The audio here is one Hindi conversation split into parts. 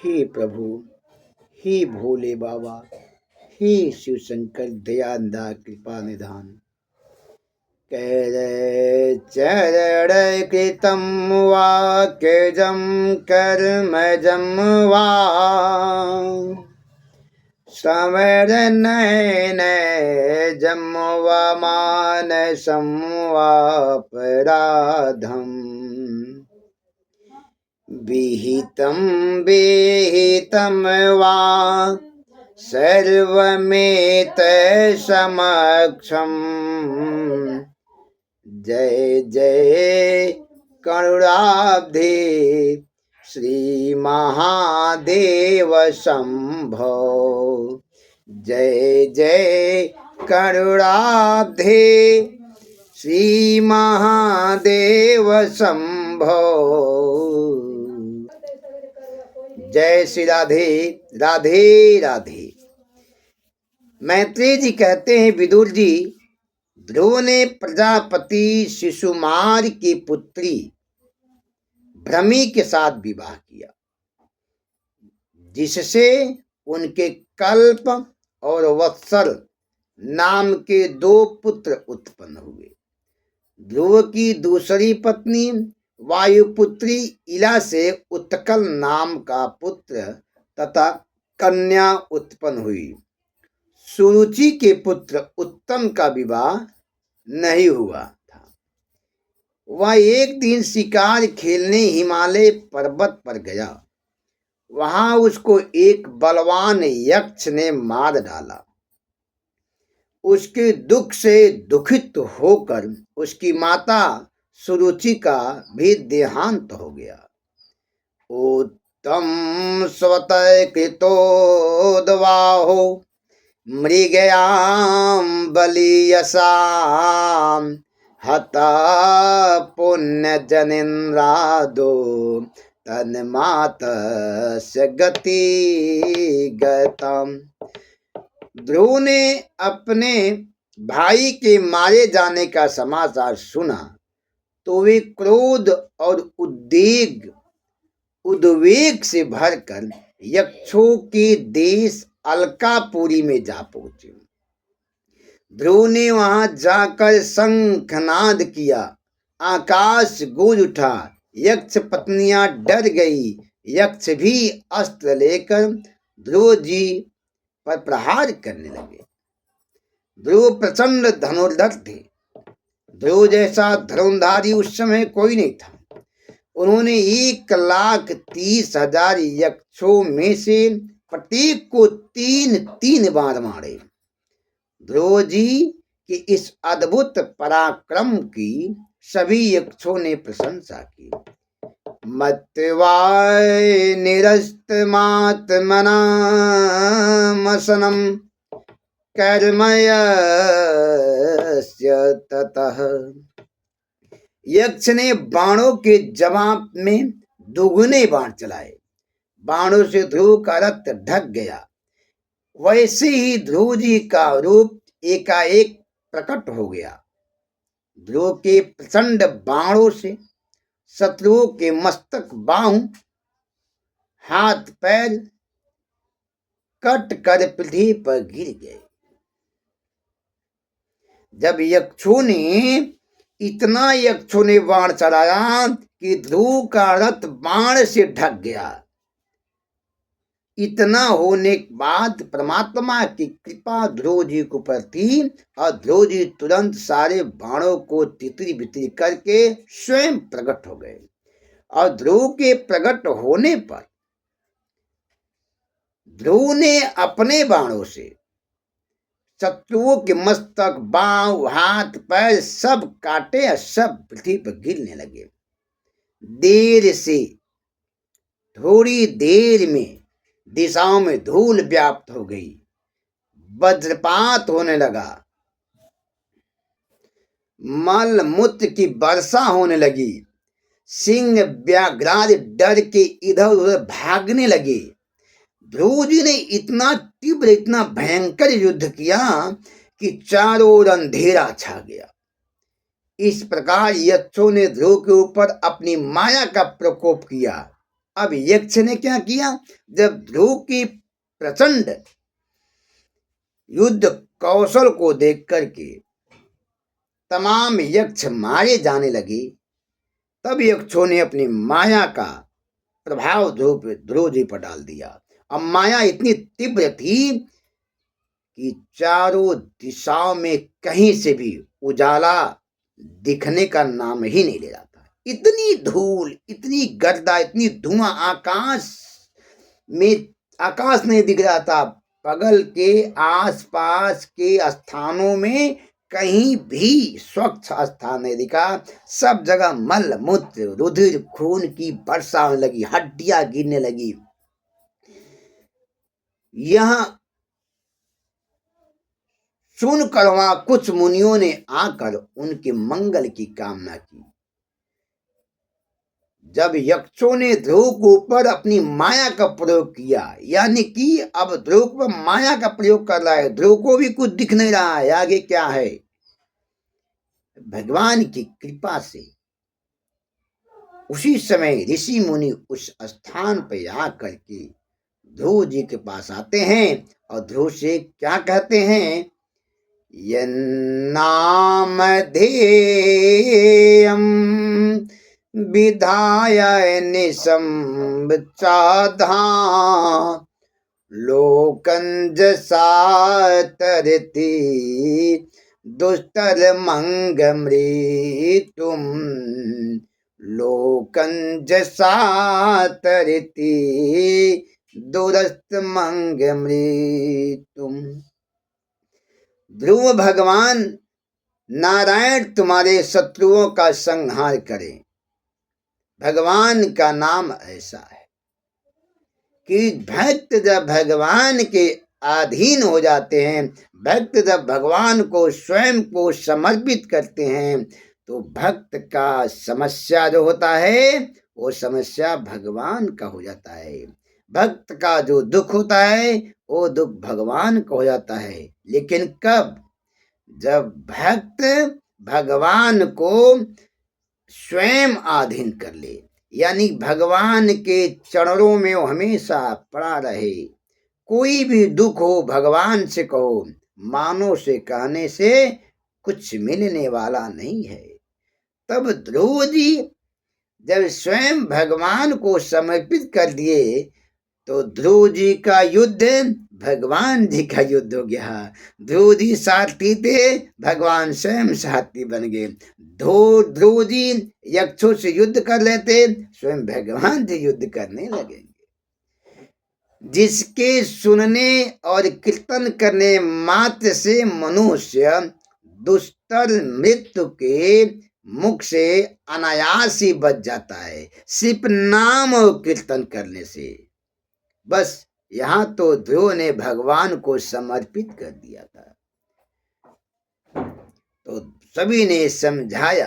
हे प्रभु, हे भोले बाबा, हे शिव शंकर दयानदा कृपा निधान। कैर चरण कृतम वाक्यजम कर्मजम वा समर नयन जम व मानसम वापराधम विहितं विहितं वा सर्वमेतत्समक्षम् जय जय करुणाब्धे श्री महादेव शंभो। जय जय करुणाब्धे श्री महादेव शंभो। जय श्री राधे राधे राधे। मैत्रेय जी कहते हैं, विदुर जी, ध्रुव ने प्रजापति शिशुमार की पुत्री भ्रमी के साथ विवाह किया, जिससे उनके कल्प और वत्सल नाम के 2 पुत्र उत्पन्न हुए। ध्रुव की दूसरी पत्नी वायुपुत्री इला से उत्कल नाम का पुत्र तथा कन्या उत्पन्न हुई। सुरुचि के पुत्र उत्तम का विवाह नहीं हुआ था। वह एक दिन शिकार खेलने हिमालय पर्वत पर गया। वहां उसको एक बलवान यक्ष ने मार डाला। उसके दुख से दुखित होकर उसकी माता सुरुचि का भी देहांत हो गया। उत्तम स्वतः कृतोद्वाहो मृगयाम बलियसाम हता पुण्य जनिन्द्रादो तन्मातस्य गति गतम। ध्रुव ने अपने भाई के मारे जाने का समाचार सुना तो वे क्रोध और उद्वेग से भरकर यक्षों के देश अलकापुरी में जा पहुंचे। ध्रुव ने वहां जाकर शंखनाद किया। आकाश गूंज उठा। यक्ष पत्नियां डर गई। यक्ष भी अस्त्र लेकर ध्रुव जी पर प्रहार करने लगे। ध्रुव प्रचंड धनुर्धर थे। ध्रुव जैसा धनुर्धारी उस समय कोई नहीं था। उन्होंने 1,30,000 यक्षों में से प्रत्येक को 3 बार मारे। ध्रुव जी के इस अद्भुत पराक्रम की सभी यक्षों ने प्रशंसा की। मत्वाय निरस्तमात्मनामसनं कर्मयस्य ततः। यक्ष ने बाणों के जवाब में दुगुने बाण चलाए। बाणों से ध्रुव का रथ ढक गया। वैसे ही ध्रुव जी का रूप एकाएक प्रकट हो गया। ध्रुव के प्रचंड बाणों से शत्रुओं के मस्तक, बाहु, हाथ, पैर कट कर पृथ्वी पर गिर गए। जब यक्षों ने बाण चलाया कि ध्रुव का रथ बाण से ढक गया। इतना होने के बाद परमात्मा की कृपा ध्रुव जी के ऊपर थी और ध्रुव जी तुरंत सारे बाणों को तितरी बितरी करके स्वयं प्रकट हो गए। और ध्रुव के प्रकट होने पर ध्रुव ने अपने बाणों से शत्रुओं के मस्तक, बाँव, हाथ, पैर सब काटे और सब पृथ्वी पर गिरने लगे। देर से थोड़ी देर में दिशाओं में धूल व्याप्त हो गई। वज्रपात होने लगा। मल मूत्र की वर्षा होने लगी। सिंह व्याघ्रादि डर के इधर उधर भागने लगे। ध्रुव जी ने इतना तीव्र, इतना भयंकर युद्ध किया कि चारों ओर अंधेरा छा गया। इस प्रकार यक्षों ने ध्रुव के ऊपर अपनी माया का प्रकोप किया। अब यक्ष ने क्या किया, जब ध्रुव की प्रचंड युद्ध कौशल को देख करके तमाम यक्ष मारे जाने लगे, तब यक्षों ने अपनी माया का प्रभाव ध्रुव जी पर डाल दिया। अब माया इतनी तीव्र थी कि चारों दिशाओं में कहीं से भी उजाला दिखने का नाम ही नहीं ले रहा था। इतनी धूल, इतनी गर्दा, इतनी धुआं, आकाश नहीं दिख रहा था। बगल के आसपास के स्थानों में कहीं भी स्वच्छ स्थान नहीं दिखा। सब जगह मल मूत्र रुधिर खून की वर्षा होने लगी, हड्डियां गिरने लगी। यह सुनकर वहां कुछ मुनियों ने आकर उनके मंगल की कामना की। जब यक्षों ने ध्रुव के ऊपर अपनी माया का प्रयोग किया, यानी कि अब ध्रुव पर माया का प्रयोग कर रहा है, ध्रुव को भी कुछ दिख नहीं रहा है आगे क्या है। भगवान की कृपा से उसी समय ऋषि मुनि उस स्थान पर आकर के ध्रुव जी के पास आते हैं और ध्रुव से क्या कहते हैं, यन्नाम धेयम विधाय निशम्ब चाधा लोकंजसा तरति दुस्तर मंग मृत्युम लोकंजसा तरति दुरस्त मंग मृत्युम। ध्रुव भगवान नारायण तुम्हारे शत्रुओं का संहार करें। भगवान का नाम ऐसा है कि भक्त जब भगवान के अधीन हो जाते हैं, भक्त जब भगवान को स्वयं को समर्पित करते हैं, तो भक्त का समस्या जो होता है वो समस्या भगवान का हो जाता है। भक्त का जो दुख होता है वो दुख भगवान का हो जाता है। लेकिन कब, जब भक्त भगवान को स्वयं अधीन कर ले, यानी भगवान के चरणों में वो हमेशा पड़ा रहे। कोई भी दुख हो भगवान से कहो, मानो से कहने से कुछ मिलने वाला नहीं है। तब ध्रुव जी जब स्वयं भगवान को समर्पित कर दिए तो ध्रुव जी का युद्ध भगवान जी का युद्ध हो गया। ध्रुव जी सारथी थे, भगवान स्वयं सारथी बन गए। ध्रुव जी यक्षों से युद्ध कर लेते, स्वयं भगवान जी युद्ध करने लगेंगे। जिसके सुनने और कीर्तन करने मात्र से मनुष्य दुस्तर मृत्यु के मुख से अनायास ही बच जाता है, सिर्फ नाम और कीर्तन करने से। बस यहाँ तो ध्रुव ने भगवान को समर्पित कर दिया था। तो सभी ने समझाया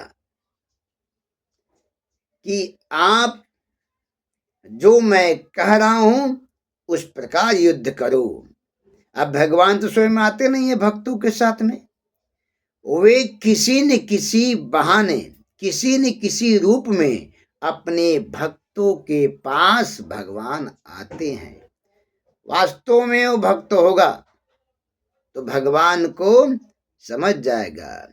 कि आप जो मैं कह रहा हूं उस प्रकार युद्ध करो। अब भगवान तो स्वयं आते नहीं है भक्तों के साथ में, वे किसी न किसी बहाने, किसी न किसी रूप में अपने भक्तों के पास भगवान आते हैं। वास्तव में वो भक्त होगा तो भगवान को समझ जाएगा।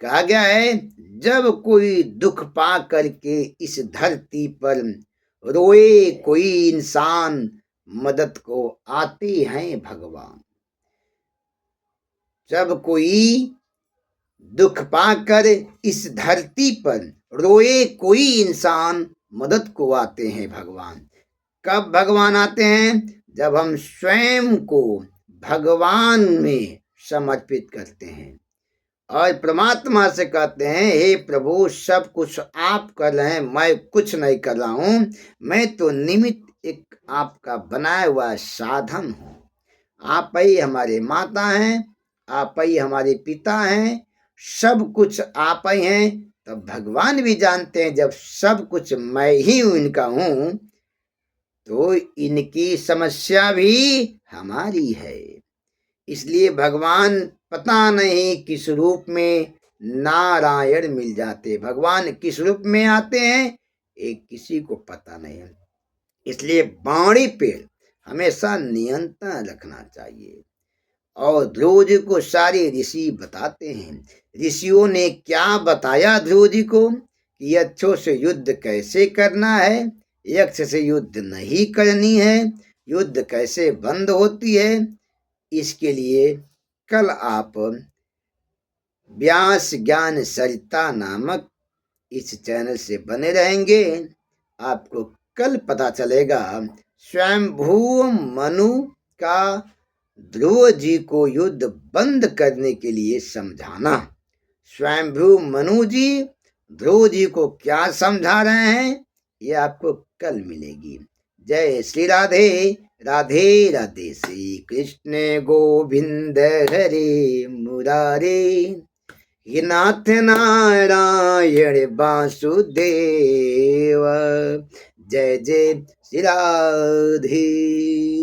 कहा गया है, जब कोई दुख पा करके इस धरती पर रोए कोई इंसान, मदद को आते हैं भगवान। जब कोई दुख पाकर इस धरती पर रोए कोई इंसान, मदद को आते हैं भगवान। कब भगवान आते हैं? जब हम स्वयं को भगवान में समर्पित करते हैं और परमात्मा से कहते हैं, हे प्रभु सब कुछ आप कर रहे हैं, मैं कुछ नहीं कर रहा हूं, मैं तो निमित्त एक आपका बनाया हुआ साधन हूं। आप ही हमारे माता हैं, आप ही हमारे पिता हैं, सब कुछ आप ही हैं। तब भगवान भी जानते हैं जब सब कुछ मैं ही इनका हूं तो इनकी समस्या भी हमारी है। इसलिए भगवान पता नहीं किस रूप में नारायण मिल जाते, भगवान किस रूप में आते हैं एक किसी को पता नहीं है। इसलिए वाणी पेड़ हमेशा नियंत्रण रखना चाहिए। और ध्रुव जी को सारे ऋषि बताते हैं। ऋषियों ने क्या बताया ध्रुव जी को कि यक्षों से युद्ध कैसे करना है, यक्ष से युद्ध नहीं करनी है, युद्ध कैसे बंद होती है। इसके लिए कल आप व्यास ज्ञान सरिता नामक इस चैनल से बने रहेंगे। आपको कल पता चलेगा स्वयंभू मनु का ध्रुव जी को युद्ध बंद करने के लिए समझाना। स्वयंभू मनु जी ध्रुव जी को क्या समझा रहे हैं, ये आपको कल मिलेगी। जय श्री राधे। राधे राधे। श्री कृष्ण गोविंद हरे मुरारे, हे नाथ नारायण वासुदेव। जय जय श्री राधे।